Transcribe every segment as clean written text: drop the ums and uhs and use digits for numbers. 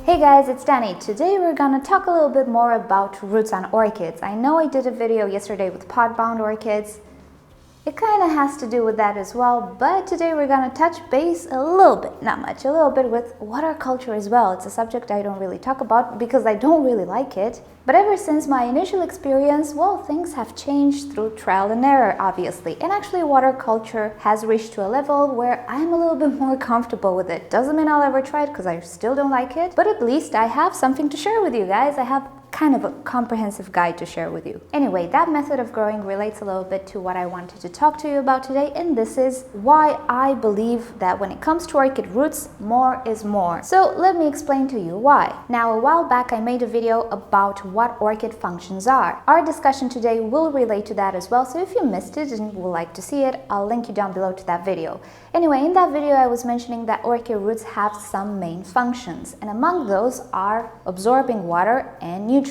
Hey guys, it's Danny. Today we're gonna talk a little bit more about roots on orchids. I know I did a video yesterday with pot-bound orchids. It kind of has to do with that as well, but today we're gonna touch base a little bit, not much, a little bit with water culture as well. It's a subject I don't really talk about because I don't really like it. But ever since my initial experience, well, things have changed through trial and error, obviously. And actually water culture has reached to a level where I'm a little bit more comfortable with it. Doesn't mean I'll ever try it because I still don't like it, but at least I have something to share with you guys. I have kind of a comprehensive guide to share with you. Anyway, that method of growing relates a little bit to what I wanted to talk to you about today, and this is why I believe that when it comes to orchid roots, more is more. So let me explain to you why. Now, a while back I made a video about what orchid functions are. Our discussion today will relate to that as well, so if you missed it and would like to see it, I'll link you down below to that video. Anyway, in that video I was mentioning that orchid roots have some main functions, and among those are absorbing water and nutrients.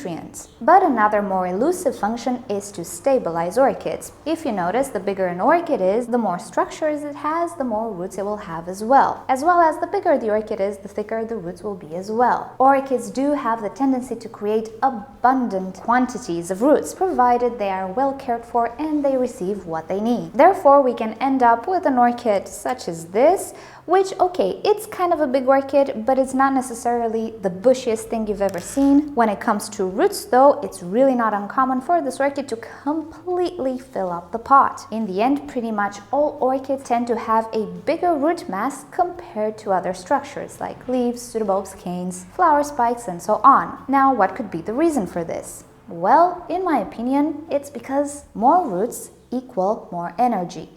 But another more elusive function is to stabilize orchids. If you notice, the bigger an orchid is, the more structures it has, the more roots it will have as well. As well as the bigger the orchid is, the thicker the roots will be as well. Orchids do have the tendency to create abundant quantities of roots, provided they are well cared for and they receive what they need. Therefore, we can end up with an orchid such as this, which, okay, it's kind of a big orchid, but it's not necessarily the bushiest thing you've ever seen. When it comes to roots, though, it's really not uncommon for this orchid to completely fill up the pot. In the end, pretty much all orchids tend to have a bigger root mass compared to other structures like leaves, pseudobulbs, canes, flower spikes, and so on. Now, what could be the reason for this? Well, in my opinion, it's because more roots equal more energy.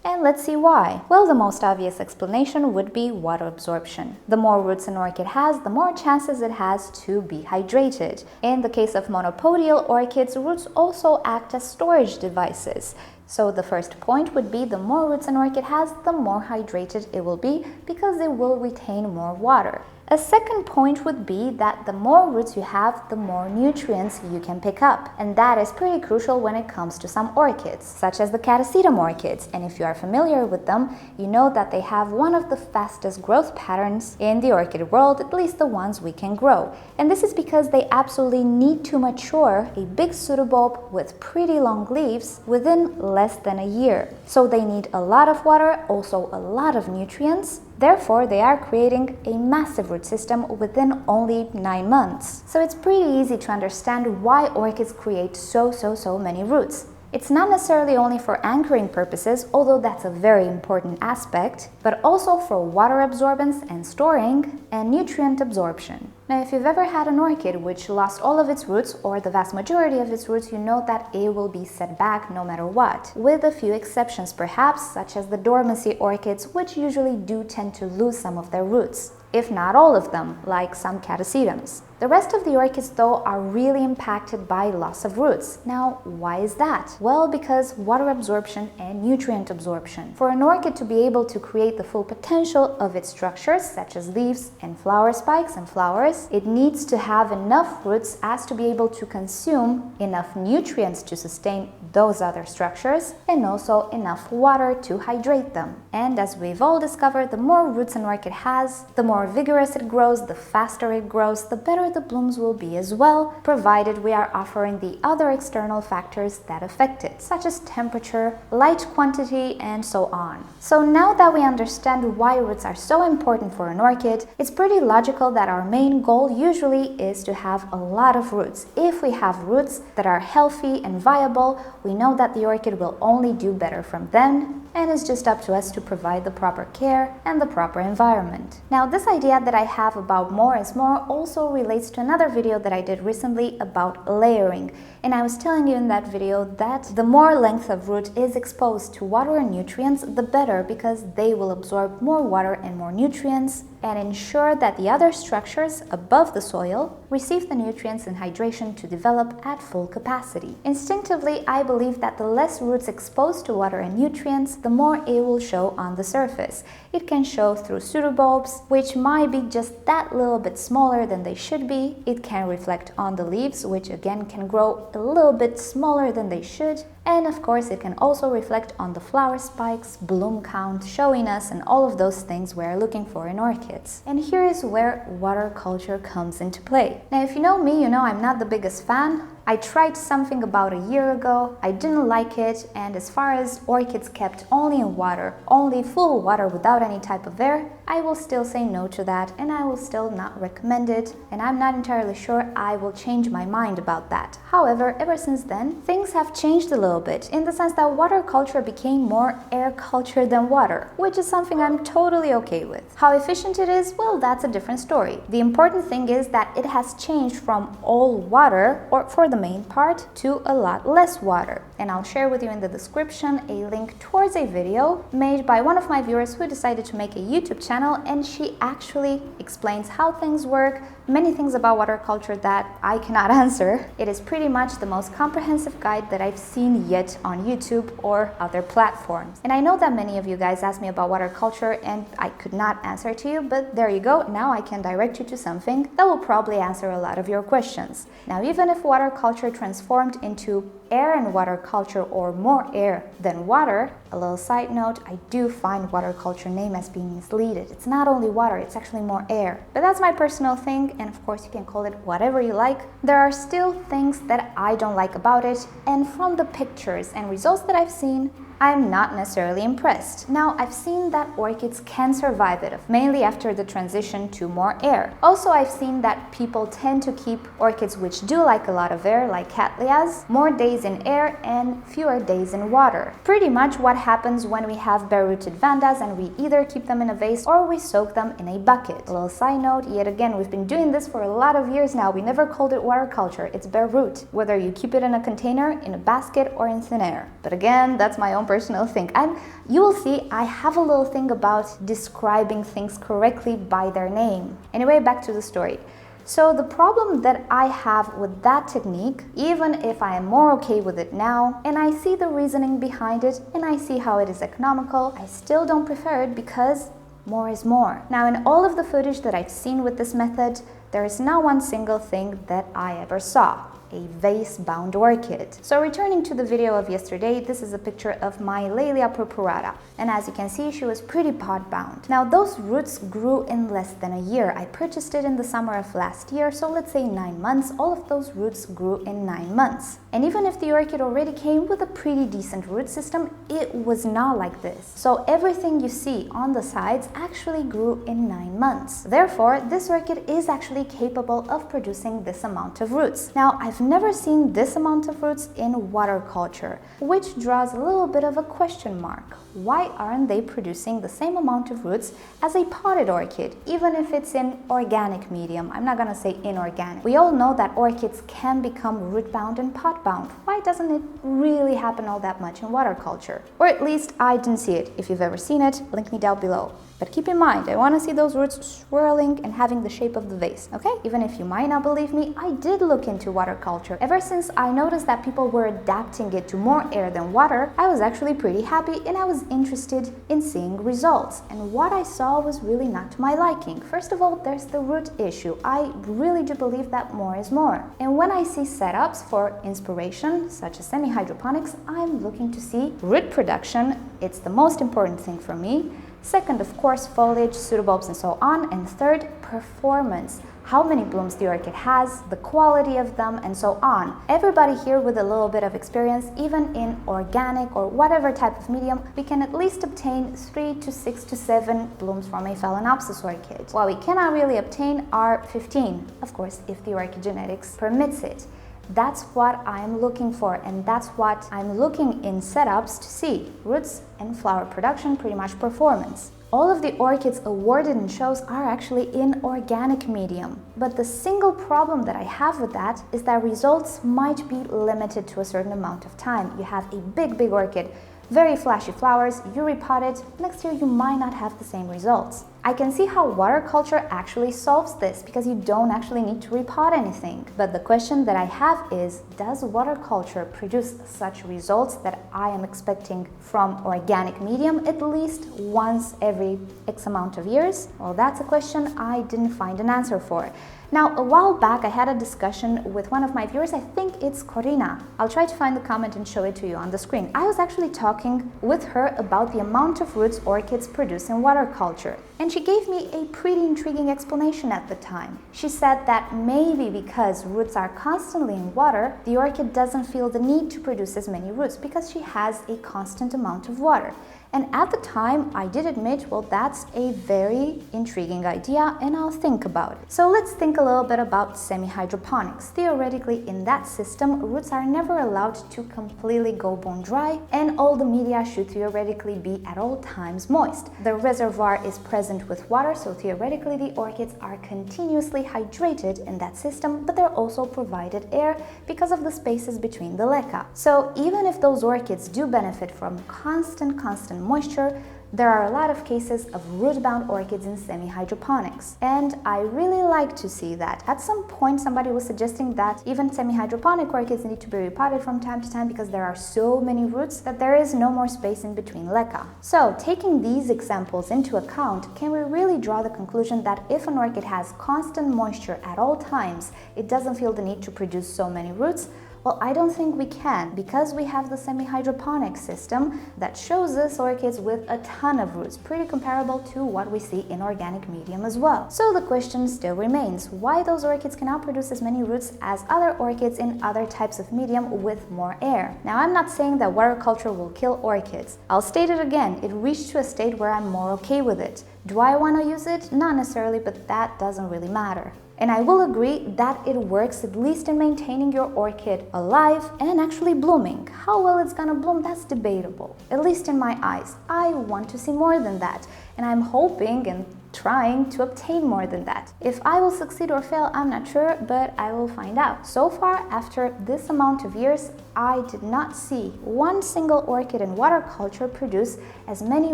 And let's see why. Well, the most obvious explanation would be water absorption. The more roots an orchid has, the more chances it has to be hydrated. In the case of monopodial orchids, roots also act as storage devices. So the first point would be the more roots an orchid has, the more hydrated it will be because it will retain more water. A second point would be that the more roots you have, the more nutrients you can pick up. And that is pretty crucial when it comes to some orchids, such as the catasetum orchids. And if you are familiar with them, you know that they have one of the fastest growth patterns in the orchid world, at least the ones we can grow. And this is because they absolutely need to mature a big pseudobulb with pretty long leaves within less than a year. So they need a lot of water, also a lot of nutrients. Therefore, they are creating a massive root system within only 9 months. So it's pretty easy to understand why orchids create so many roots. It's not necessarily only for anchoring purposes, although that's a very important aspect, but also for water absorbance and storing and nutrient absorption. Now, if you've ever had an orchid which lost all of its roots or the vast majority of its roots, you know that it will be set back no matter what, with a few exceptions perhaps, such as the dormancy orchids, which usually do tend to lose some of their roots, if not all of them, like some catasetums. The rest of the orchids, though, are really impacted by loss of roots. Now, why is that? Well, because water absorption and nutrient absorption. For an orchid to be able to create the full potential of its structures, such as leaves and flower spikes and flowers, it needs to have enough roots as to be able to consume enough nutrients to sustain those other structures, and also enough water to hydrate them. And as we've all discovered, the more roots an orchid has, the more vigorous it grows, the faster it grows, the better the blooms will be as well, provided we are offering the other external factors that affect it, such as temperature, light quantity, and so on. So now that we understand why roots are so important for an orchid, it's pretty logical that our main goal usually is to have a lot of roots. If we have roots that are healthy and viable, we know that the orchid will only do better from then, and it's just up to us to provide the proper care and the proper environment. Now, this idea that I have about more is more also relates to another video that I did recently about layering. And I was telling you in that video that the more length of root is exposed to water and nutrients, the better, because they will absorb more water and more nutrients and ensure that the other structures above the soil receive the nutrients and hydration to develop at full capacity. Instinctively, I believe that the less roots exposed to water and nutrients, the more it will show on the surface. It can show through pseudobulbs, which might be just that little bit smaller than they should be. It can reflect on the leaves, which again can grow a little bit smaller than they should. And of course, it can also reflect on the flower spikes, bloom count, showiness, and all of those things we're looking for in orchids. And here is where water culture comes into play. Now, if you know me, you know I'm not the biggest fan. I tried something about a year ago, I didn't like it, and as far as orchids kept only in water, only full water without any type of air, I will still say no to that, and I will still not recommend it, and I'm not entirely sure I will change my mind about that. However, ever since then, things have changed a little bit, in the sense that water culture became more air culture than water, which is something I'm totally okay with. How efficient it is, well, that's a different story. The important thing is that it has changed from all water, or for the main part, to a lot less water. And I'll share with you in the description a link towards a video made by one of my viewers who decided to make a YouTube channel, and she actually explains how things work, many things about water culture that I cannot answer. It is pretty much the most comprehensive guide that I've seen yet on YouTube or other platforms. And I know that many of you guys asked me about water culture and I could not answer to you, but there you go. Now I can direct you to something that will probably answer a lot of your questions. Now, even if water culture transformed into air and water culture, or more air than water, a little side note, I do find water culture name as being misleaded. It's not only water, it's actually more air. But that's my personal thing, and of course you can call it whatever you like. There are still things that I don't like about it, and from the pictures and results that I've seen, I'm not necessarily impressed. Now, I've seen that orchids can survive it, mainly after the transition to more air. Also, I've seen that people tend to keep orchids which do like a lot of air, like cattleyas, more days in air and fewer days in water. Pretty much what happens when we have bare-rooted vandas and we either keep them in a vase or we soak them in a bucket. A little side note, yet again, we've been doing this for a lot of years now. We never called it water culture, it's bare root, whether you keep it in a container, in a basket, or in thin air. But again, that's my own personal thing. And you will see I have a little thing about describing things correctly by their name. Anyway, back to the story. So the problem that I have with that technique, even if I am more okay with it now, and I see the reasoning behind it, and I see how it is economical, I still don't prefer it because more is more. Now, in all of the footage that I've seen with this method, there is not one single thing that I ever saw. A vase-bound orchid. So returning to the video of yesterday, this is a picture of my Laelia purpurata, and as you can see, she was pretty pot-bound. Now, those roots grew in less than a year. I purchased it in the summer of last year, so let's say 9 months. All of those roots grew in 9 months. And even if the orchid already came with a pretty decent root system, it was not like this. So everything you see on the sides actually grew in 9 months. Therefore, this orchid is actually capable of producing this amount of roots. Now, I've never seen this amount of roots in water culture, which draws a little bit of a question mark. Why aren't they producing the same amount of roots as a potted orchid, even if it's in organic medium? I'm not gonna say inorganic. We all know that orchids can become root-bound and pot-bound. Why doesn't it really happen all that much in water culture? Or at least I didn't see it. If you've ever seen it, link me down below. But keep in mind, I want to see those roots swirling and having the shape of the vase, okay? Even if you might not believe me, I did look into water culture. Ever since I noticed that people were adapting it to more air than water, I was actually pretty happy and I was interested in seeing results. And what I saw was really not to my liking. First of all, there's the root issue. I really do believe that more is more. And when I see setups for inspiration, such as semi-hydroponics, I'm looking to see root production. It's the most important thing for me. Second, of course, foliage, pseudobulbs, and so on. And third, performance. How many blooms the orchid has, the quality of them, and so on. Everybody here with a little bit of experience, even in organic or whatever type of medium, we can at least obtain 3 to 6 to 7 blooms from a Phalaenopsis orchid. What we cannot really obtain are 15, of course, if the orchid genetics permits it. That's what I'm looking for, and that's what I'm looking in setups to see. Roots and flower production, pretty much performance. All of the orchids awarded in shows are actually in organic medium. But the single problem that I have with that is that results might be limited to a certain amount of time. You have a big orchid, very flashy flowers, you repot it, next year you might not have the same results. I can see how water culture actually solves this because you don't actually need to repot anything. But the question that I have is, does water culture produce such results that I am expecting from organic medium at least once every X amount of years? Well, that's a question I didn't find an answer for. Now, a while back, I had a discussion with one of my viewers. I think it's Corina. I'll try to find the comment and show it to you on the screen. I was actually talking with her about the amount of roots orchids produce in water culture. And she gave me a pretty intriguing explanation at the time. She said that maybe because roots are constantly in water, the orchid doesn't feel the need to produce as many roots because she has a constant amount of water. And at the time, I did admit, well, that's a very intriguing idea and I'll think about it. So let's think a little bit about semi-hydroponics. Theoretically, in that system, roots are never allowed to completely go bone dry and all the media should theoretically be at all times moist. The reservoir is present with water, so theoretically the orchids are continuously hydrated in that system, but they're also provided air because of the spaces between the leca. So even if those orchids do benefit from constant moisture, there are a lot of cases of root-bound orchids in semi-hydroponics. And I really like to see that. At some point, somebody was suggesting that even semi-hydroponic orchids need to be repotted from time to time because there are so many roots that there is no more space in between leca. So, taking these examples into account, can we really draw the conclusion that if an orchid has constant moisture at all times, it doesn't feel the need to produce so many roots? Well, I don't think we can, because we have the semi-hydroponic system that shows us orchids with a ton of roots, pretty comparable to what we see in organic medium as well. So the question still remains, why those orchids cannot produce as many roots as other orchids in other types of medium with more air? Now, I'm not saying that water culture will kill orchids. I'll state it again, it reached to a state where I'm more okay with it. Do I want to use it? Not necessarily, but that doesn't really matter. And I will agree that it works at least in maintaining your orchid alive and actually blooming. How well it's gonna bloom, that's debatable, at least in my eyes. I want to see more than that, and I'm hoping and trying to obtain more than that. If I will succeed or fail, I'm not sure, but I will find out. So far, after this amount of years, I did not see one single orchid in water culture produce as many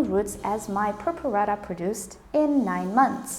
roots as my purpurata produced in 9 months.